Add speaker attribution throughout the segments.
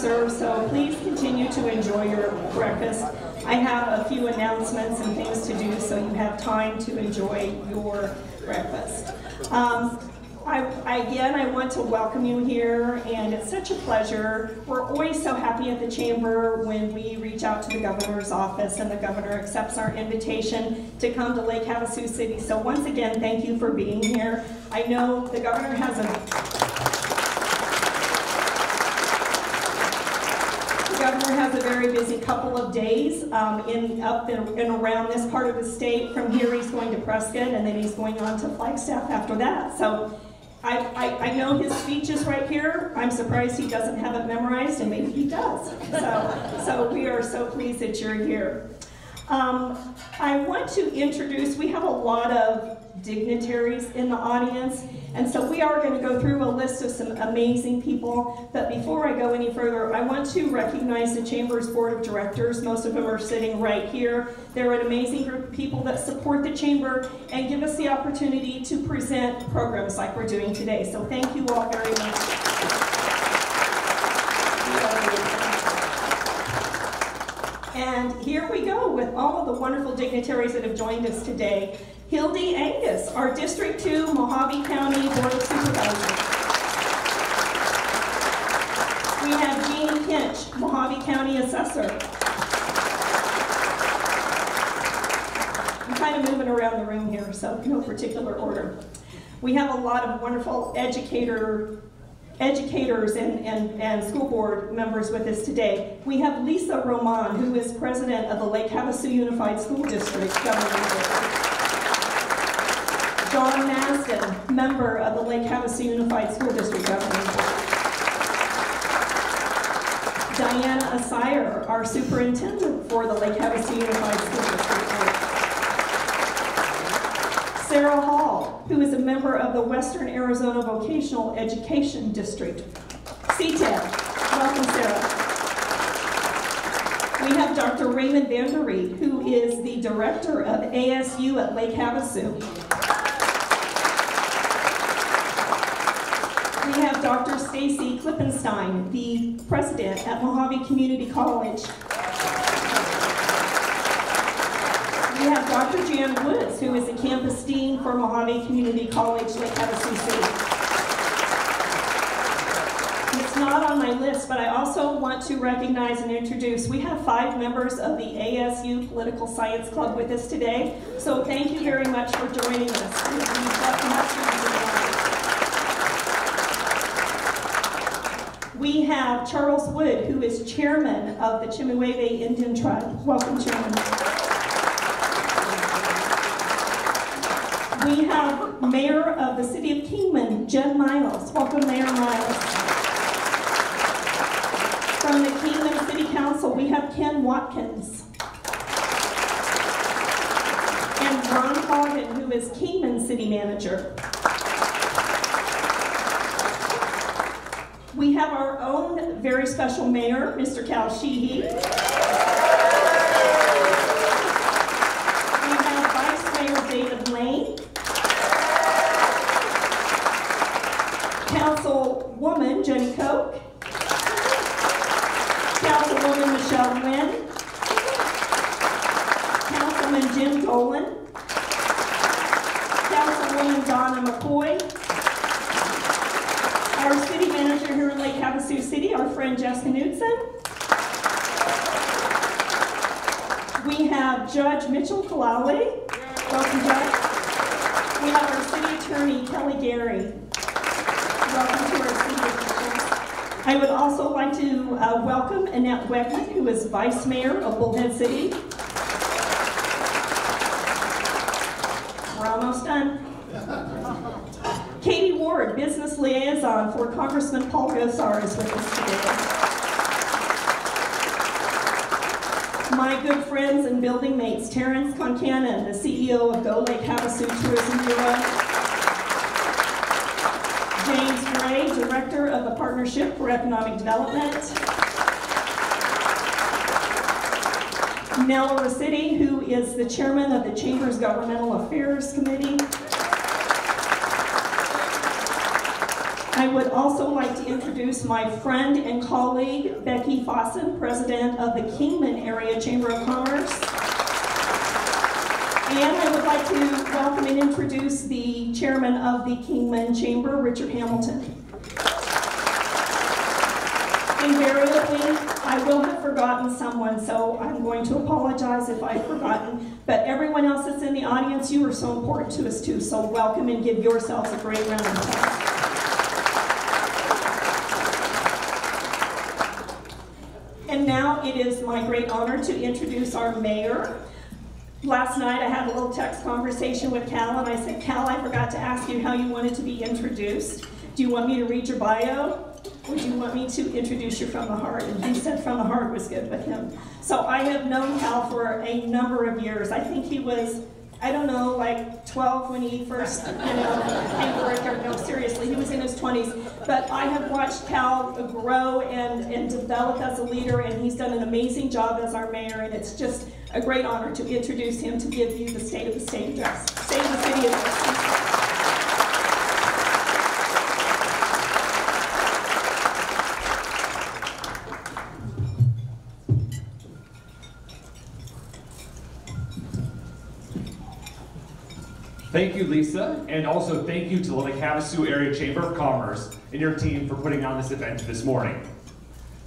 Speaker 1: serve, so please continue to enjoy your breakfast. I have a few announcements and things to do, so you have time to enjoy your breakfast. I want to welcome you here, and it's such a pleasure. We're always so happy at the Chamber when we reach out to the Governor's office and the Governor accepts our invitation to come to Lake Havasu City. So once again, thank you for being here. I know the Governor has a very busy couple of days up and around this part of the state. From here, he's going to Prescott, and then he's going on to Flagstaff after that. So I know his speech is right here. I'm surprised he doesn't have it memorized, and maybe he does. So we are so pleased that you're here. I want to introduce, we have a lot of dignitaries in the audience, and so we are going to go through a list of some amazing people. But before I go any further, I want to recognize the Chamber's Board of Directors. Most of them are sitting right here. They're an amazing group of people that support the Chamber and give us the opportunity to present programs like we're doing today. So thank you all very much. And here we go with all of the wonderful dignitaries that have joined us today. Hildy Angus, our District 2 Mojave County Board of Supervisors. We have Jean Kinch, Mojave County Assessor. I'm kind of moving around the room here, so no particular order. We have a lot of wonderful educators and school board members with us today. We have Lisa Roman, who is president of the Lake Havasu Unified School District Governing. John Maston, member of the Lake Havasu Unified School District Governing Board. Diana Asire, our superintendent for the Lake Havasu Unified School District Board. Sarah Hall, who is a member of the Western Arizona Vocational Education District. CTED, welcome Sarah. We have Dr. Raymond Vanderie, who is the director of ASU at Lake Havasu. We have Dr. Stacy Klippenstein, the president at Mojave Community College. We have Dr. Jan Woods, who is a campus dean for Mojave Community College, Lake Havasu City. It's not on my list, but I also want to recognize and introduce, we have 5 members of the ASU Political Science Club with us today. So thank you very much for joining us. We have Charles Wood, who is chairman of the Chemehueve Indian Tribe. Welcome, Chairman. We have Mayor of the City of Kingman, Jen Miles. Welcome, Mayor Miles. From the Kingman City Council, we have Ken Watkins. And Ron Hogan, who is Kingman City Manager. We have our own very special mayor, Mr. Cal Sheehy. We have Vice Mayor David Lane. Councilwoman Jenny Koch. Councilwoman Michelle Nguyen. Councilman Jim Dolan. Councilwoman Donna McCoy. Our city manager here in Lake Havasu City, our friend Jess Knudsen. We have Judge Mitchell Kalale. Welcome, Judge. We have our city attorney, Kelly Gary. Welcome to our city officials. I would also like to welcome Annette Wegman, who is Vice Mayor of Bullhead City. We're almost done. Katie Ward, Business Liaison for Congressman Paul Gosar, is with us today. My good friends and building mates, Terrence Concanon, the CEO of Go Lake Havasu Tourism Bureau. James Gray, Director of the Partnership for Economic Development. Nell Rossetti, who is the Chairman of the Chamber's Governmental Affairs Committee. I would also like to introduce my friend and colleague, Becky Fossen, President of the Kingman Area Chamber of Commerce. And I would like to welcome and introduce the Chairman of the Kingman Chamber, Richard Hamilton. Invariably, I will have forgotten someone, so I'm going to apologize if I've forgotten. But everyone else that's in the audience, you are so important to us too, so welcome and give yourselves a great round of applause. And now it is my great honor to introduce our mayor. Last night I had a little text conversation with Cal, and I said, Cal, I forgot to ask you how you wanted to be introduced. Do you want me to read your bio? Or do you want me to introduce you from the heart? And he said from the heart was good with him. So I have known Cal for a number of years. I think he was, I don't know, like 12 when he first, came to work here. No, seriously, he was in his 20s. But I have watched Cal grow and develop as a leader, and he's done an amazing job as our mayor, and it's just a great honor to introduce him to give you the State of the State address. State of the City address.
Speaker 2: Thank you, Lisa, and also thank you to the Lake Havasu Area Chamber of Commerce and your team for putting on this event this morning.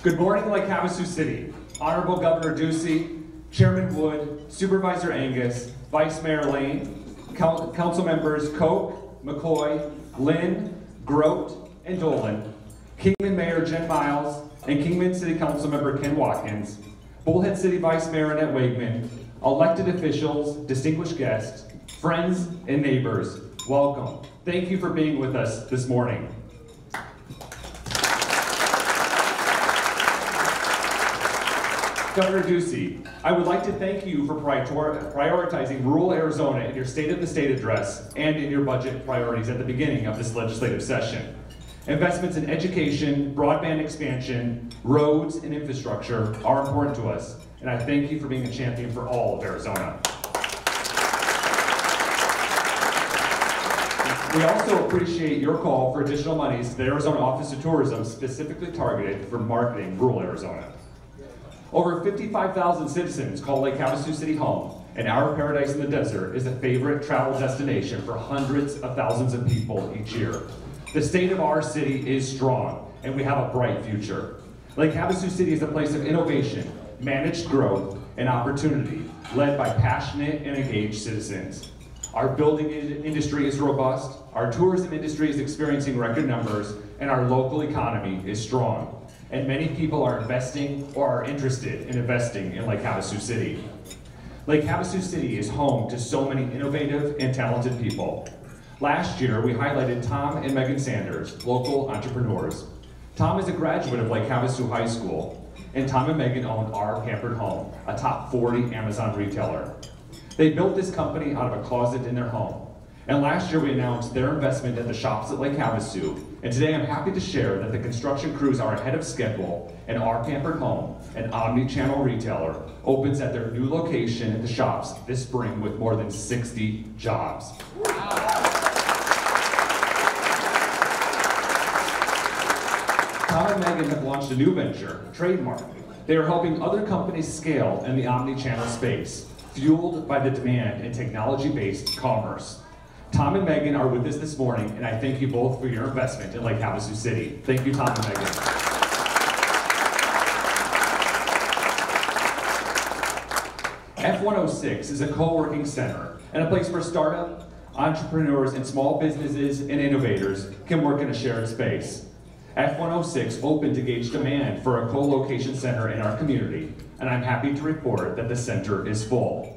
Speaker 2: Good morning, Lake Havasu City. Honorable Governor Ducey, Chairman Wood, Supervisor Angus, Vice Mayor Lane, Council Members Koch, McCoy, Lynn, Grote, and Dolan, Kingman Mayor Jen Miles, and Kingman City Council Member Ken Watkins, Bullhead City Vice Mayor Annette Wegman, elected officials, distinguished guests, friends and neighbors, welcome. Thank you for being with us this morning. Governor Ducey, I would like to thank you for prioritizing rural Arizona in your State of the State address and in your budget priorities at the beginning of this legislative session. Investments in education, broadband expansion, roads, and infrastructure are important to us, and I thank you for being a champion for all of Arizona. We also appreciate your call for additional monies to the Arizona Office of Tourism specifically targeted for marketing rural Arizona. Over 55,000 citizens call Lake Havasu City home, and our paradise in the desert is a favorite travel destination for hundreds of thousands of people each year. The state of our city is strong, and we have a bright future. Lake Havasu City is a place of innovation, managed growth, and opportunity, led by passionate and engaged citizens. Our building industry is robust, our tourism industry is experiencing record numbers, and our local economy is strong. And many people are investing or are interested in investing in Lake Havasu City. Lake Havasu City is home to so many innovative and talented people. Last year, we highlighted Tom and Megan Sanders, local entrepreneurs. Tom is a graduate of Lake Havasu High School, and Tom and Megan own Our Pampered Home, a top 40 Amazon retailer. They built this company out of a closet in their home. And last year we announced their investment at the shops at Lake Havasu. And today I'm happy to share that the construction crews are ahead of schedule, and Our Pampered Home, an omni-channel retailer, opens at their new location at the shops this spring with more than 60 jobs. Tom and Megan have launched a new venture, Trademark. They are helping other companies scale in the omni-channel space, fueled by the demand in technology-based commerce. Tom and Megan are with us this morning, and I thank you both for your investment in Lake Havasu City. Thank you, Tom and Megan. F106 is a co-working center and a place where startup, entrepreneurs, and small businesses and innovators can work in a shared space. F106 opened to gauge demand for a co-location center in our community, and I'm happy to report that the center is full.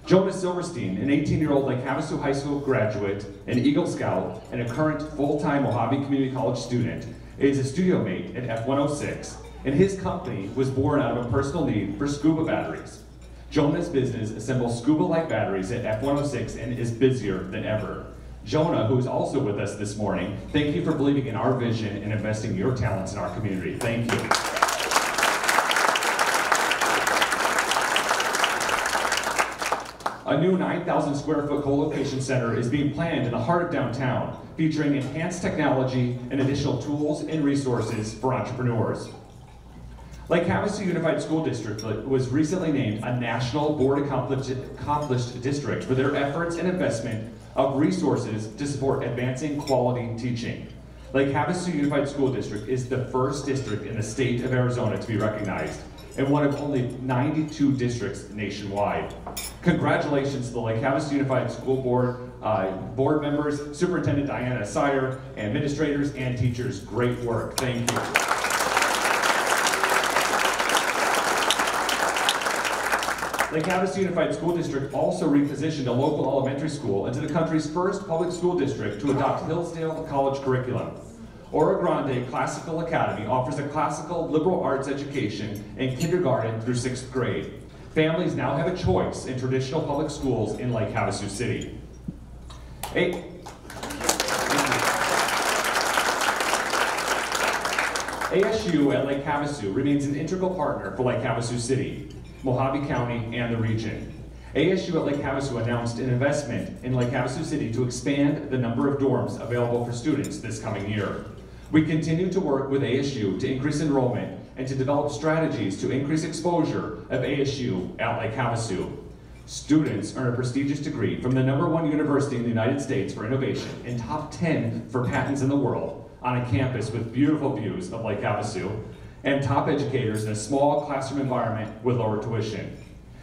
Speaker 2: Jonah Silverstein, an 18-year-old Lake Havasu High School graduate, an Eagle Scout, and a current full-time Mojave Community College student, is a studio mate at F106, and his company was born out of a personal need for scuba batteries. Jonah's business assembles scuba-like batteries at F106 and is busier than ever. Jonah, who is also with us this morning, thank you for believing in our vision and investing your talents in our community. Thank you. A new 9,000 square foot co-location center is being planned in the heart of downtown, featuring enhanced technology and additional tools and resources for entrepreneurs. Lake Havasu Unified School District was recently named a National Board Accomplished District for their efforts and investment of resources to support advancing quality teaching. Lake Havasu Unified School District is the first district in the state of Arizona to be recognized, and one of only 92 districts nationwide. Congratulations to the Lake Havasu Unified School Board, board members, Superintendent Diana Sire, administrators, and teachers. Great work. Thank you. Lake Havasu Unified School District also repositioned a local elementary school into the country's first public school district to adopt Hillsdale College curriculum. Oro Grande Classical Academy offers a classical liberal arts education in kindergarten through 6th grade. Families now have a choice in traditional public schools in Lake Havasu City. ASU at Lake Havasu remains an integral partner for Lake Havasu City, Mojave County, and the region. ASU at Lake Havasu announced an investment in Lake Havasu City to expand the number of dorms available for students this coming year. We continue to work with ASU to increase enrollment and to develop strategies to increase exposure of ASU at Lake Havasu. Students earn a prestigious degree from the #1 university in the United States for innovation and top 10 for patents in the world on a campus with beautiful views of Lake Havasu, and top educators in a small classroom environment with lower tuition.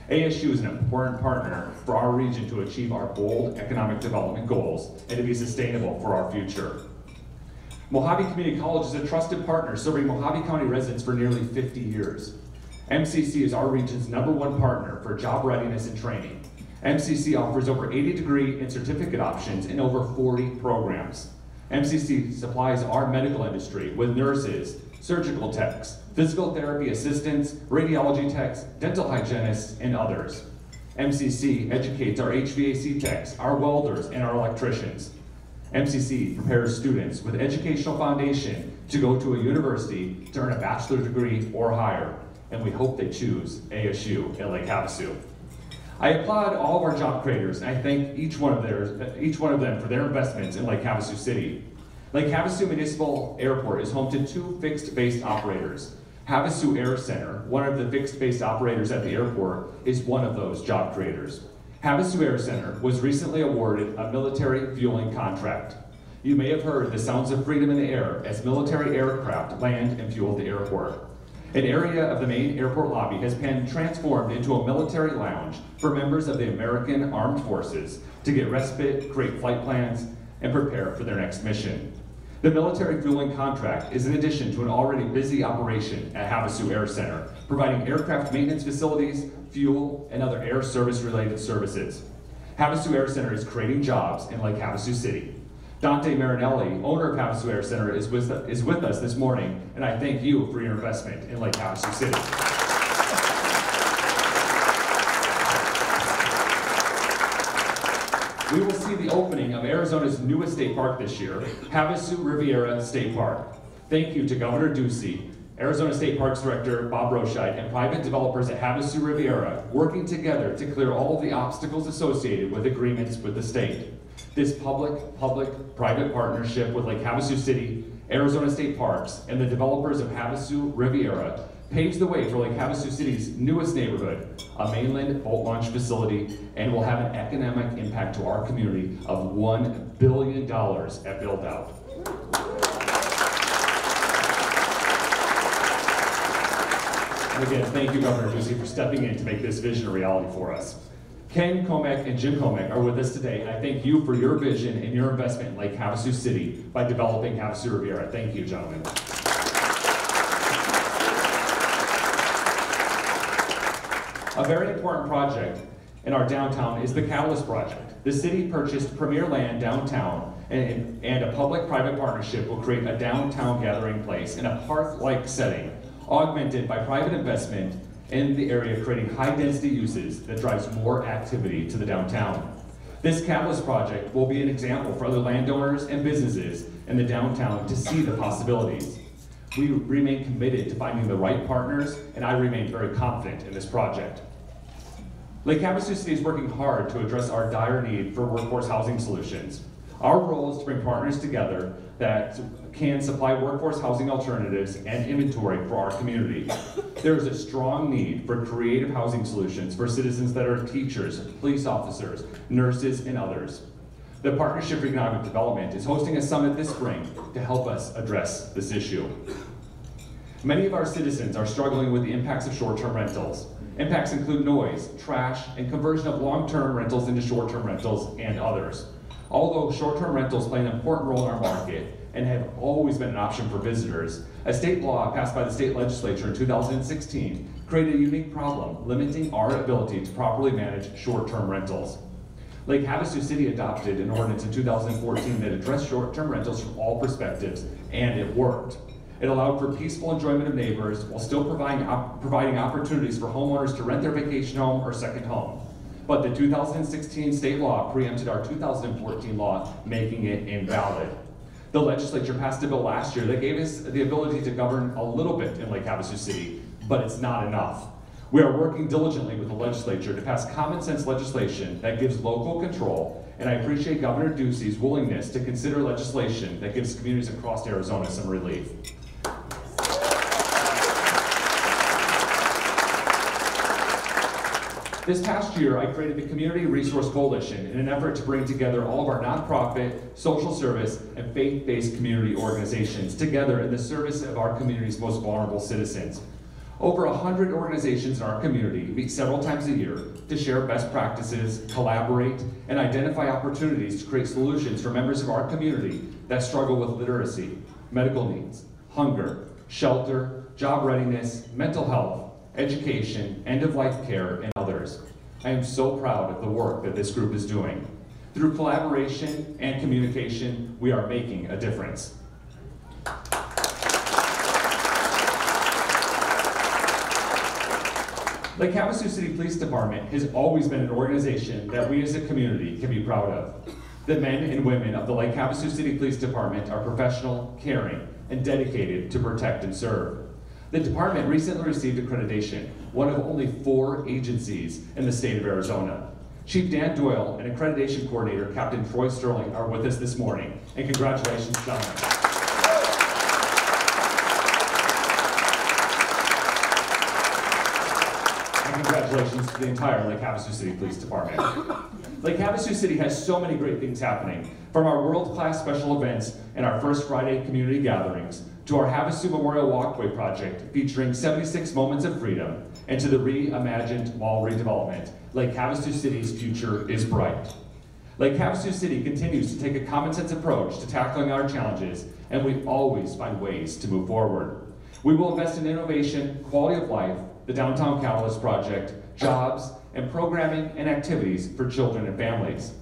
Speaker 2: ASU is an important partner for our region to achieve our bold economic development goals and to be sustainable for our future. Mojave Community College is a trusted partner serving Mojave County residents for nearly 50 years. MCC is our region's #1 partner for job readiness and training. MCC offers over 80 degree and certificate options in over 40 programs. MCC supplies our medical industry with nurses, surgical techs, physical therapy assistants, radiology techs, dental hygienists, and others. MCC educates our HVAC techs, our welders, and our electricians. MCC prepares students with educational foundation to go to a university to earn a bachelor's degree or higher, and we hope they choose ASU at Lake Havasu. I applaud all of our job creators, and I thank each one of them for their investments in Lake Havasu City. Lake Havasu Municipal Airport is home to 2 fixed-base operators. Havasu Air Center, one of the fixed-base operators at the airport, is one of those job creators. Havasu Air Center was recently awarded a military fueling contract. You may have heard the sounds of freedom in the air as military aircraft land and fuel the airport. An area of the main airport lobby has been transformed into a military lounge for members of the American Armed Forces to get respite, create flight plans, and prepare for their next mission. The military fueling contract is in addition to an already busy operation at Havasu Air Center, providing aircraft maintenance facilities, fuel, and other air service-related services. Havasu Air Center is creating jobs in Lake Havasu City. Dante Marinelli, owner of Havasu Air Center, is with us this morning, and I thank you for your investment in Lake Havasu City. We will see the opening of Arizona's newest state park this year, Havasu Riviera State Park. Thank you to Governor Ducey, Arizona State Parks Director Bob Roscheit, and private developers at Havasu Riviera working together to clear all of the obstacles associated with agreements with the state. This public-private partnership with Lake Havasu City, Arizona State Parks, and the developers of Havasu Riviera paves the way for Lake Havasu City's newest neighborhood, a mainland boat launch facility, and will have an economic impact to our community of $1 billion at build-out. And again, thank you, Governor Ducey, for stepping in to make this vision a reality for us. Ken Komek and Jim Komek are with us today, and I thank you for your vision and your investment in Lake Havasu City by developing Havasu Riviera. Thank you, gentlemen. A very important project in our downtown is the Catalyst Project. The city purchased premier land downtown, and a public-private partnership will create a downtown gathering place in a park-like setting, augmented by private investment in the area, creating high-density uses that drives more activity to the downtown. This Catalyst Project will be an example for other landowners and businesses in the downtown to see the possibilities. We remain committed to finding the right partners, and I remain very confident in this project. Lake Havasu City is working hard to address our dire need for workforce housing solutions. Our role is to bring partners together that can supply workforce housing alternatives and inventory for our community. There is a strong need for creative housing solutions for citizens that are teachers, police officers, nurses, and others. The Partnership for Economic Development is hosting a summit this spring to help us address this issue. Many of our citizens are struggling with the impacts of short-term rentals. Impacts include noise, trash, and conversion of long-term rentals into short-term rentals and others. Although short-term rentals play an important role in our market and have always been an option for visitors, a state law passed by the state legislature in 2016 created a unique problem, limiting our ability to properly manage short-term rentals. Lake Havasu City adopted an ordinance in 2014 that addressed short-term rentals from all perspectives, and it worked. It allowed for peaceful enjoyment of neighbors while still providing opportunities for homeowners to rent their vacation home or second home. But the 2016 state law preempted our 2014 law, making it invalid. The legislature passed a bill last year that gave us the ability to govern a little bit in Lake Havasu City, but it's not enough. We are working diligently with the legislature to pass common sense legislation that gives local control, and I appreciate Governor Ducey's willingness to consider legislation that gives communities across Arizona some relief. This past year, I created the Community Resource Coalition in an effort to bring together all of our nonprofit, social service, and faith-based community organizations together in the service of our community's most vulnerable citizens. Over 100 organizations in our community meet several times a year to share best practices, collaborate, and identify opportunities to create solutions for members of our community that struggle with literacy, medical needs, hunger, shelter, job readiness, mental health, education, end-of-life care, and others. I am so proud of the work that this group is doing. Through collaboration and communication, we are making a difference. Lake Havasu City Police Department has always been an organization that we as a community can be proud of. The men and women of the Lake Havasu City Police Department are professional, caring, and dedicated to protect and serve. The department recently received accreditation, one of only 4 agencies in the state of Arizona. Chief Dan Doyle and accreditation coordinator Captain Troy Sterling are with us this morning, and congratulations, gentlemen. And congratulations to the entire Lake Havasu City Police Department. Lake Havasu City has so many great things happening, from our world-class special events and our First Friday community gatherings, to our Havasu Memorial Walkway project featuring 76 moments of freedom, and to the reimagined mall redevelopment. Lake Havasu City's future is bright. Lake Havasu City continues to take a common sense approach to tackling our challenges, and we always find ways to move forward. We will invest in innovation, quality of life, the Downtown Catalyst Project, jobs, and programming and activities for children and families.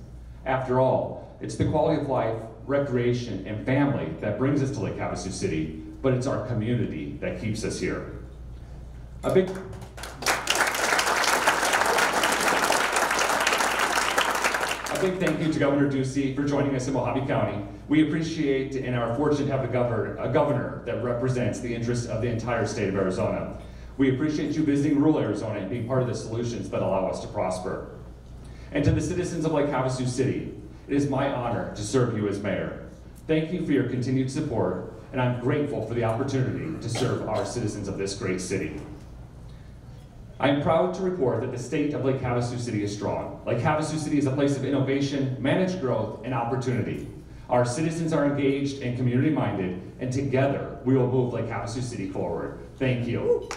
Speaker 2: After all, it's the quality of life, recreation, and family that brings us to Lake Havasu City, but it's our community that keeps us here. A big thank you to Governor Ducey for joining us in Mojave County. We appreciate and are fortunate to have a governor that represents the interests of the entire state of Arizona. We appreciate you visiting rural Arizona and being part of the solutions that allow us to prosper. And to the citizens of Lake Havasu City, it is my honor to serve you as mayor. Thank you for your continued support, and I'm grateful for the opportunity to serve our citizens of this great city. I am proud to report that the state of Lake Havasu City is strong. Lake Havasu City is a place of innovation, managed growth, and opportunity. Our citizens are engaged and community-minded, and together we will move Lake Havasu City forward. Thank you.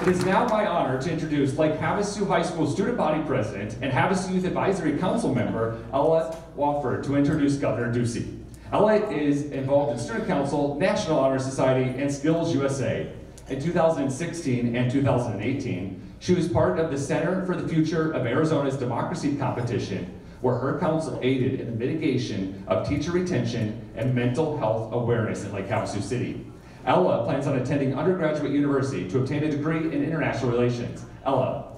Speaker 2: It is now my honor to introduce Lake Havasu High School Student Body President and Havasu Youth Advisory Council member, Ella Wofford, to introduce Governor Ducey. Ella is involved in Student Council, National Honor Society, and Skills USA. In 2016 and 2018, she was part of the Center for the Future of Arizona's Democracy competition, where her council aided in the mitigation of teacher retention and mental health awareness in Lake Havasu City. Ella plans on attending undergraduate university to obtain a degree in international relations. Ella.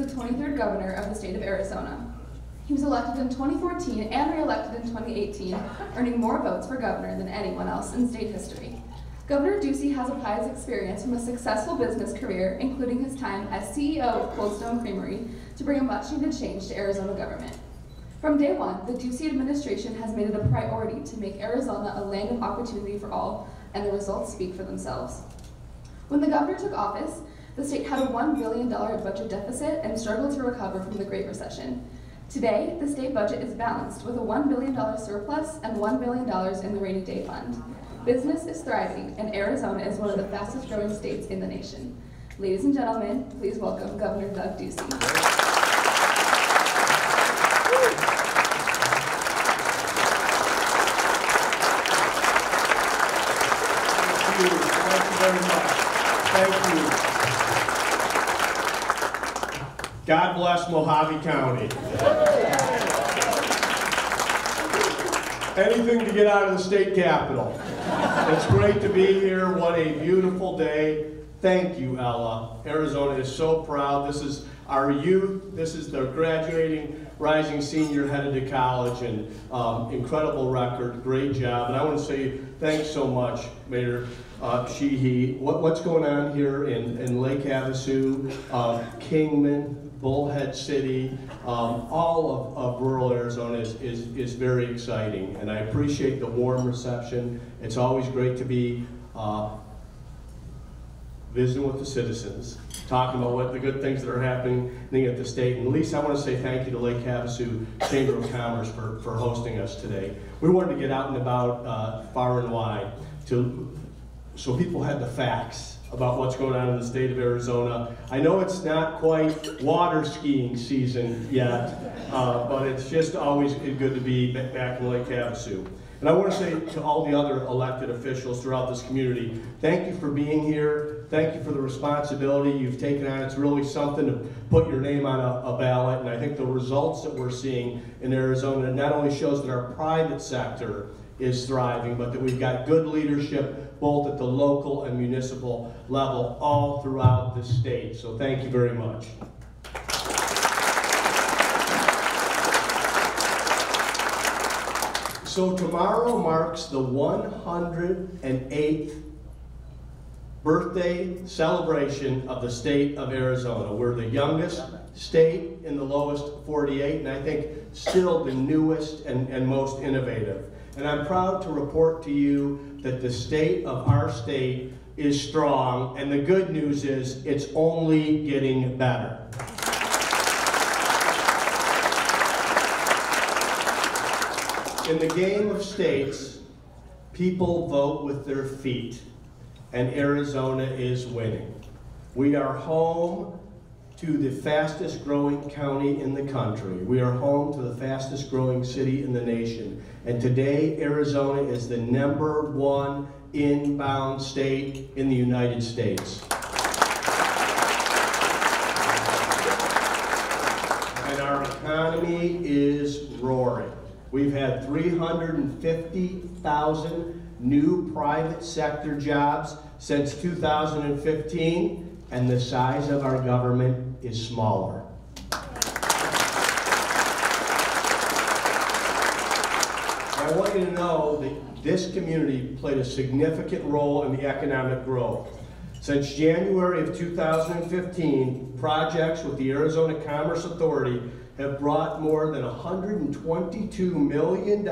Speaker 3: the 23rd governor of the state of Arizona. He was elected in 2014 and re-elected in 2018, earning more votes for governor than anyone else in state history. Governor Ducey has applied his experience from a successful business career, including his time as CEO of Cold Stone Creamery, to bring a much-needed change to Arizona government. From day one, the Ducey administration has made it a priority to make Arizona a land of opportunity for all, and the results speak for themselves. When the governor took office, the state had a $1 billion budget deficit and struggled to recover from the Great Recession. Today, the state budget is balanced with a $1 billion surplus and $1 billion in the rainy day fund. Business is thriving, and Arizona is one of the fastest growing states in the nation. Ladies and gentlemen, please welcome Governor Doug Ducey.
Speaker 4: Thank you very much. Thank you. God bless Mojave County. Anything to get out of the state capitol. It's great to be here. What a beautiful day. Thank you, Ella. Arizona is so proud. This is our youth. This is the graduating rising senior headed to college, and incredible record. Great job. And I want to say thanks so much, Mayor Sheehy. What's going on here in Lake Havasu, Kingman, Bullhead City, all of rural Arizona is very exciting, and I appreciate the warm reception. It's always great to be visiting with the citizens, talking about what the good things that are happening at the state. And at least I want to say thank you to Lake Havasu Chamber of Commerce for hosting us today. We wanted to get out and about far and wide so people had the facts about what's going on in the state of Arizona. I know it's not quite water skiing season yet, but it's just always good to be back in Lake Havasu. And I want to say to all the other elected officials throughout this community, thank you for being here. Thank you for the responsibility you've taken on. It's really something to put your name on a ballot, and I think the results that we're seeing in Arizona not only shows that our private sector is thriving, but that we've got good leadership both at the local and municipal level all throughout the state. So thank you very much. So tomorrow marks the 108th birthday celebration of the state of Arizona. We're the youngest state in the lowest 48, and I think still the newest and most innovative. And I'm proud to report to you that the state of our state is strong, and the good news is it's only getting better. In the game of states, people vote with their feet, and Arizona is winning. We are home to the fastest growing county in the country. We are home to the fastest growing city in the nation. And today, Arizona is the #1 inbound state in the United States. And our economy is roaring. We've had 350,000 new private sector jobs since 2015, and the size of our government is smaller. I want you to know that this community played a significant role in the economic growth. Since January of 2015, projects with the Arizona Commerce Authority have brought more than $122 million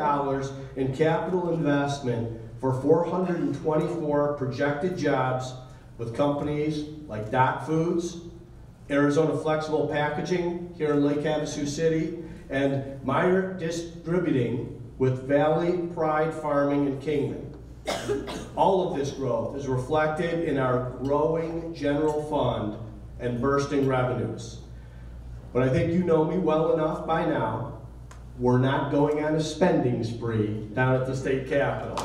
Speaker 4: in capital investment for 424 projected jobs with companies like Doc Foods, Arizona Flexible Packaging here in Lake Havasu City, and Meyer Distributing with Valley Pride Farming in Kingman. All of this growth is reflected in our growing general fund and bursting revenues. But I think you know me well enough by now, we're not going on a spending spree down at the state capitol.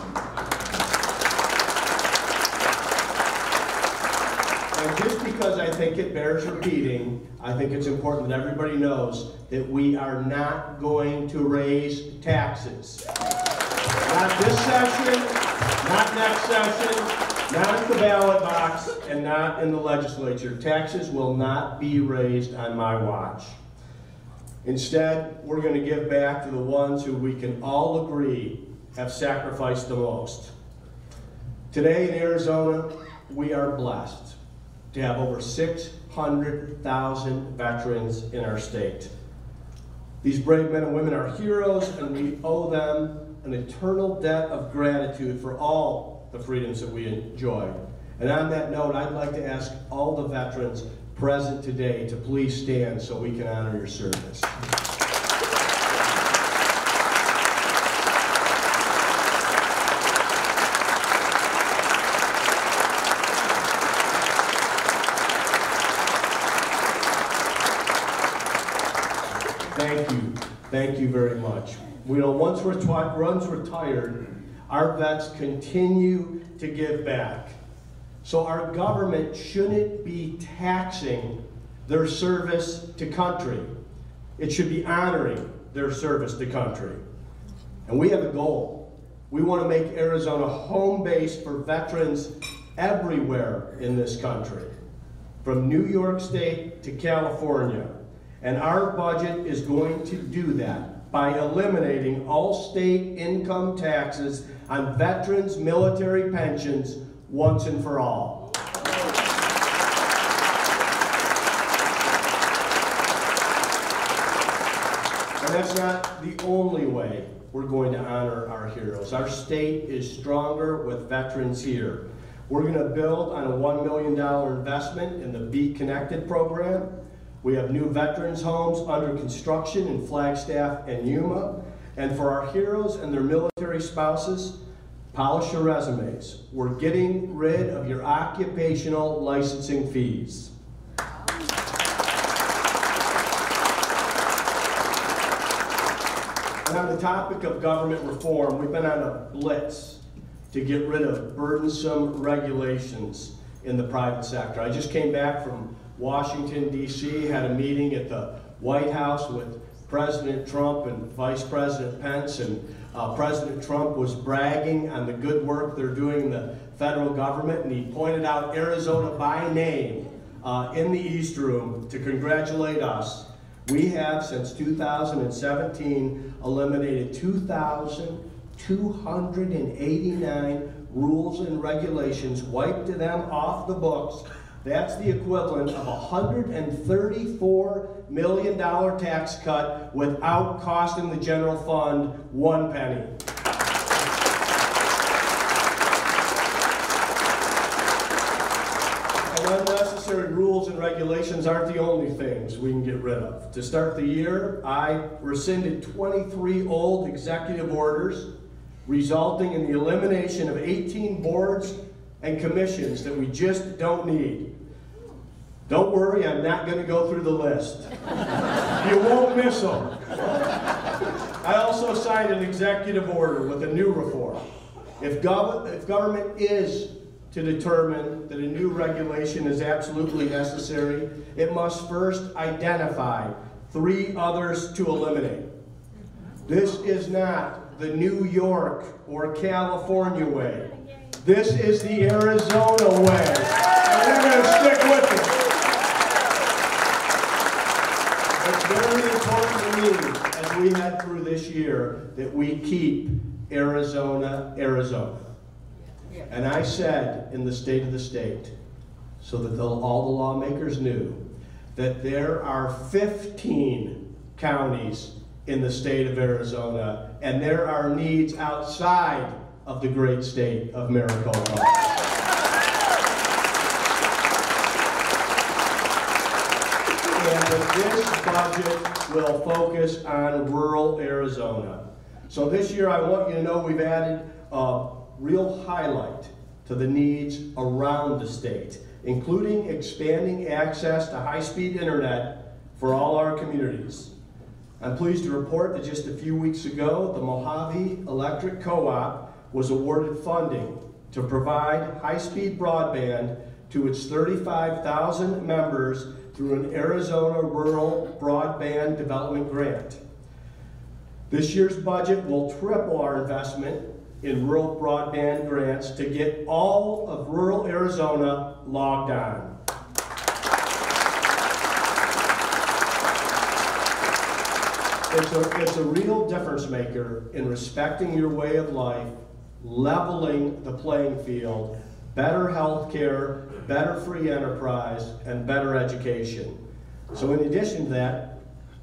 Speaker 4: And just because I think it bears repeating, I think it's important that everybody knows that we are not going to raise taxes. Not this session, not next session, Not at the ballot box and not in the legislature. Taxes will not be raised on my watch. Instead, we're going to give back to the ones who we can all agree have sacrificed the most. Today in Arizona, we are blessed to have over 600,000 veterans in our state. These brave men and women are heroes, and we owe them an eternal debt of gratitude for all the freedoms that we enjoy. And on that note, I'd like to ask all the veterans present today to please stand so we can honor your service. Thank you very much. We know once we're retired, our vets continue to give back. So our government shouldn't be taxing their service to country. It should be honoring their service to country. And we have a goal. We want to make Arizona home base for veterans everywhere in this country, from New York State to California. And our budget is going to do that by eliminating all state income taxes on veterans' military pensions once and for all. And that's not the only way we're going to honor our heroes. Our state is stronger with veterans here. We're going to build on a $1 million investment in the Be Connected program. We have new veterans homes under construction in Flagstaff and Yuma. And for our heroes and their military spouses, polish your resumes. We're getting rid of your occupational licensing fees. And on the topic of government reform, we've been on a blitz to get rid of burdensome regulations in the private sector. I just came back from Washington, D.C., had a meeting at the White House with President Trump and Vice President Pence, and President Trump was bragging on the good work they're doing in the federal government, and he pointed out Arizona by name in the East Room to congratulate us. We have, since 2017, eliminated 2,289 rules and regulations, wiped them off the books. That's the equivalent of a $134 million tax cut without costing the general fund 1 penny. And unnecessary rules and regulations aren't the only things we can get rid of. To start the year, I rescinded 23 old executive orders, resulting in the elimination of 18 boards and commissions that we just don't need. Don't worry, I'm not going to go through the list. You won't miss them. I also signed an executive order with a new reform. If government is to determine that a new regulation is absolutely necessary, it must first identify 3 others to eliminate. This is not the New York or California way. This is the Arizona way. And we're going to stick with it. It's very important to me, as we head through this year, that we keep Arizona, Arizona. And I said in the State of the State, so that all the lawmakers knew, that there are 15 counties in the state of Arizona, and there are needs outside of the great state of Maricopa. And that this budget will focus on rural Arizona. So this year I want you to know we've added a real highlight to the needs around the state, including expanding access to high-speed internet for all our communities. I'm pleased to report that just a few weeks ago, the Mojave Electric Co-op was awarded funding to provide high-speed broadband to its 35,000 members through an Arizona Rural Broadband Development Grant. This year's budget will triple our investment in rural broadband grants to get all of rural Arizona logged on. It's a real difference maker in respecting your way of life, leveling the playing field, better health care, better free enterprise, and better education. So in addition to that,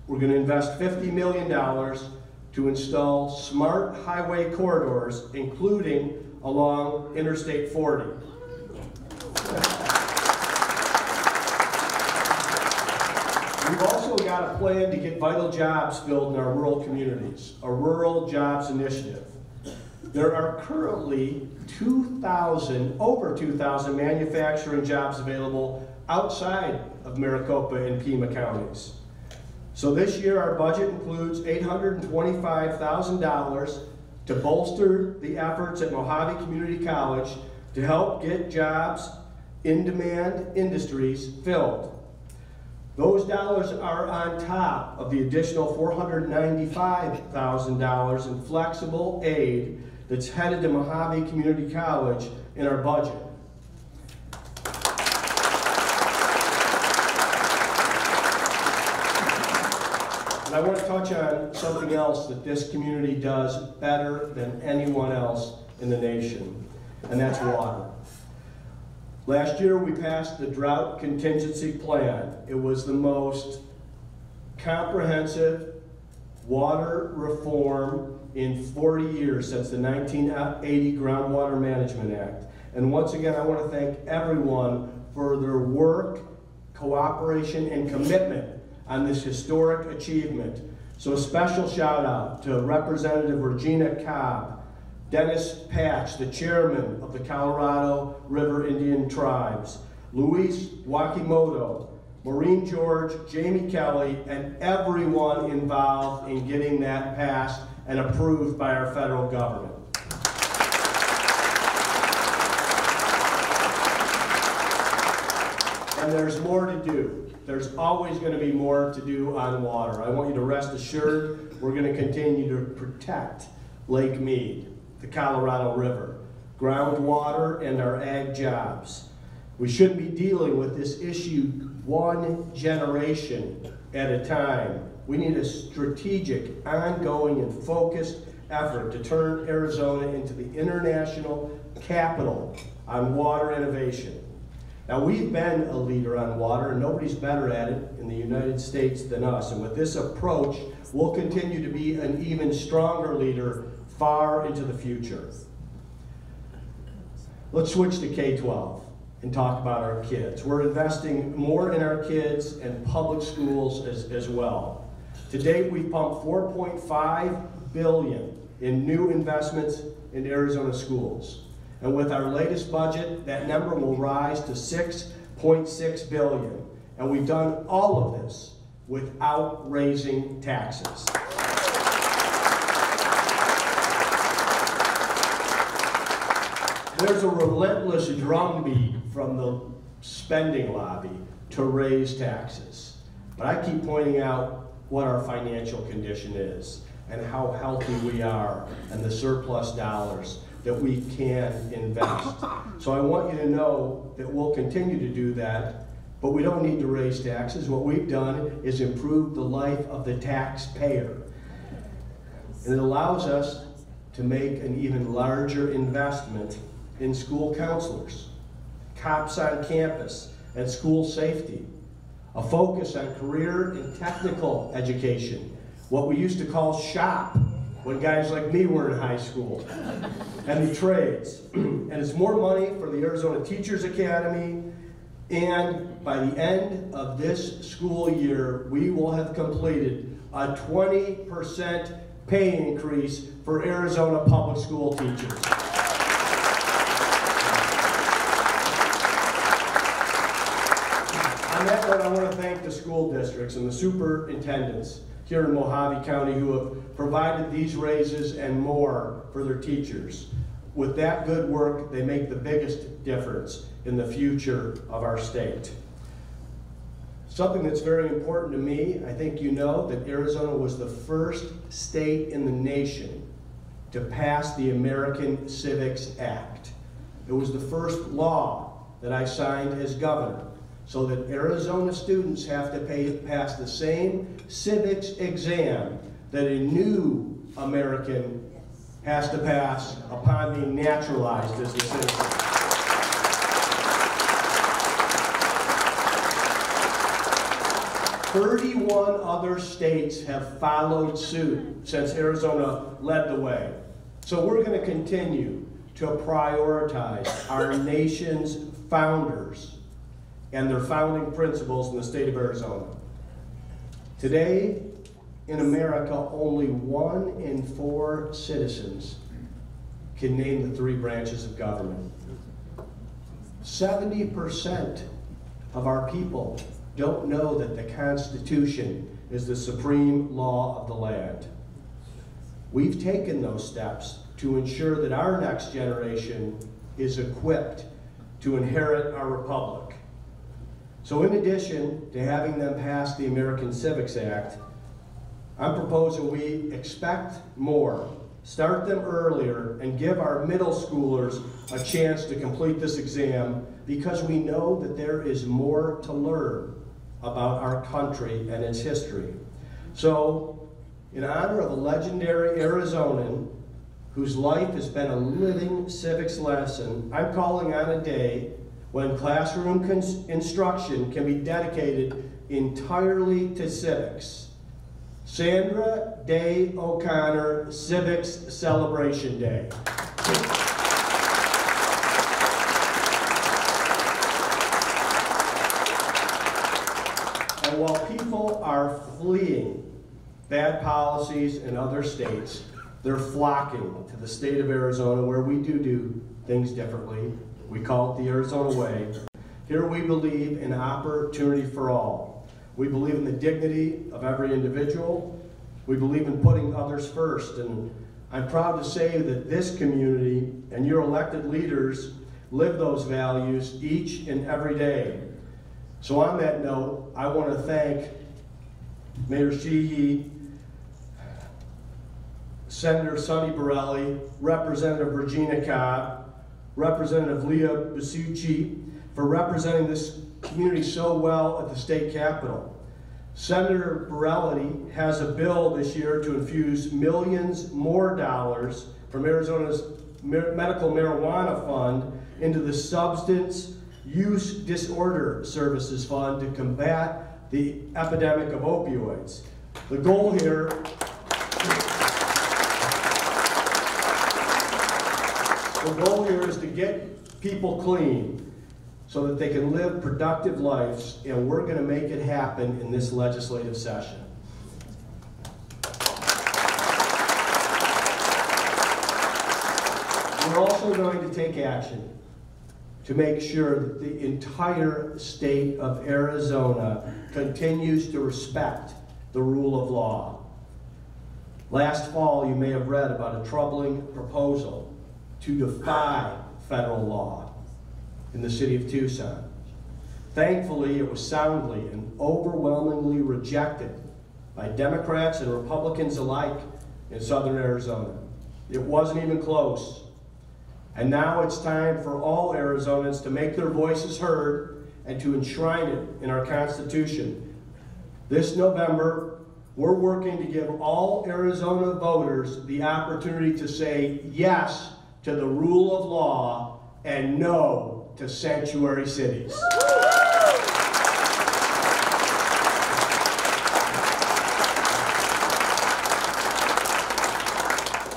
Speaker 4: we're going to invest $50 million to install smart highway corridors, including along Interstate 40. We've also got a plan to get vital jobs filled in our rural communities, a rural jobs initiative. There are currently over 2,000 manufacturing jobs available outside of Maricopa and Pima counties. So this year our budget includes $825,000 to bolster the efforts at Mojave Community College to help get jobs in demand industries filled. Those dollars are on top of the additional $495,000 in flexible aid that's headed to Mojave Community College in our budget. And I want to touch on something else that this community does better than anyone else in the nation, and that's water. Last year we passed the Drought Contingency Plan. It was the most comprehensive water reform in 40 years since the 1980 Groundwater Management Act. And once again, I want to thank everyone for their work, cooperation, and commitment on this historic achievement. So a special shout out to Representative Regina Cobb, Dennis Patch, the chairman of the Colorado River Indian Tribes, Luis Wakimoto, Maureen George, Jamie Kelly, and everyone involved in getting that passed and approved by our federal government. And there's more to do. There's always going to be more to do on water. I want you to rest assured we're going to continue to protect Lake Mead, the Colorado River, groundwater, and our ag jobs. We shouldn't be dealing with this issue one generation at a time. We need a strategic, ongoing, and focused effort to turn Arizona into the international capital on water innovation. Now, we've been a leader on water, and nobody's better at it in the United States than us. And with this approach, we'll continue to be an even stronger leader far into the future. Let's switch to K-12 and talk about our kids. We're investing more in our kids and public schools as well. To date, we've pumped $4.5 billion in new investments in Arizona schools. And with our latest budget, that number will rise to $6.6 billion. And we've done all of this without raising taxes. There's a relentless drumbeat from the spending lobby to raise taxes. But I keep pointing out what our financial condition is and how healthy we are and the surplus dollars that we can invest. So I want you to know that we'll continue to do that, but we don't need to raise taxes. What we've done is improve the life of the taxpayer. And it allows us to make an even larger investment in school counselors, cops on campus, and school safety, a focus on career and technical education, what we used to call SHOP when guys like me were in high school, and the trades. And it's more money for the Arizona Teachers Academy, and by the end of this school year, we will have completed a 20% pay increase for Arizona public school teachers. On that note, I want to thank the school districts and the superintendents here in Mojave County who have provided these raises and more for their teachers. With that good work, they make the biggest difference in the future of our state. Something that's very important to me, I think you know that Arizona was the first state in the nation to pass the American Civics Act. It was the first law that I signed as governor, so that Arizona students have to pass the same civics exam that a new American has to pass upon being naturalized as a citizen. 31 other states have followed suit since Arizona led the way. So we're going to continue to prioritize our nation's founders and their founding principles in the state of Arizona. Today, in America, only 1 in 4 citizens can name the 3 branches of government. 70% of our people don't know that the Constitution is the supreme law of the land. We've taken those steps to ensure that our next generation is equipped to inherit our republic. So in addition to having them pass the American Civics Act, I'm proposing we expect more, start them earlier, and give our middle schoolers a chance to complete this exam, because we know that there is more to learn about our country and its history. So, in honor of a legendary Arizonan whose life has been a living civics lesson, I'm calling on a day when classroom instruction can be dedicated entirely to civics. Sandra Day O'Connor Civics Celebration Day. And while people are fleeing bad policies in other states, they're flocking to the state of Arizona, where we do things differently. We call it the Arizona way. Here we believe in opportunity for all. We believe in the dignity of every individual. We believe in putting others first. And I'm proud to say that this community and your elected leaders live those values each and every day. So on that note, I want to thank Mayor Sheehy, Senator Sonny Borelli, Representative Regina Cobb, Representative Leah Basucci, for representing this community so well at the state capitol. Senator Borelli has a bill this year to infuse millions more dollars from Arizona's medical marijuana fund into the Substance Use Disorder Services Fund to combat the epidemic of opioids. The goal here is to get people clean so that they can live productive lives, and we're going to make it happen in this legislative session. We're also going to take action to make sure that the entire state of Arizona continues to respect the rule of law. Last fall, you may have read about a troubling proposal to defy federal law in the city of Tucson. Thankfully, it was soundly and overwhelmingly rejected by Democrats and Republicans alike in southern Arizona. It wasn't even close. And now it's time for all Arizonans to make their voices heard and to enshrine it in our Constitution. This November, we're working to give all Arizona voters the opportunity to say yes to the rule of law and no to sanctuary cities.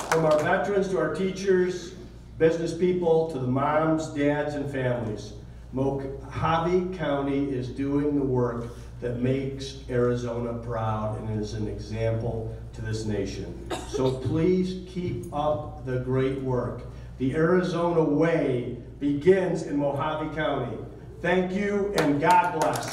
Speaker 4: From our veterans to our teachers, business people, to the moms, dads, and families, Mojave County is doing the work that makes Arizona proud and is an example to this nation. So please keep up the great work. The Arizona way begins in Mojave County. Thank you, and God bless.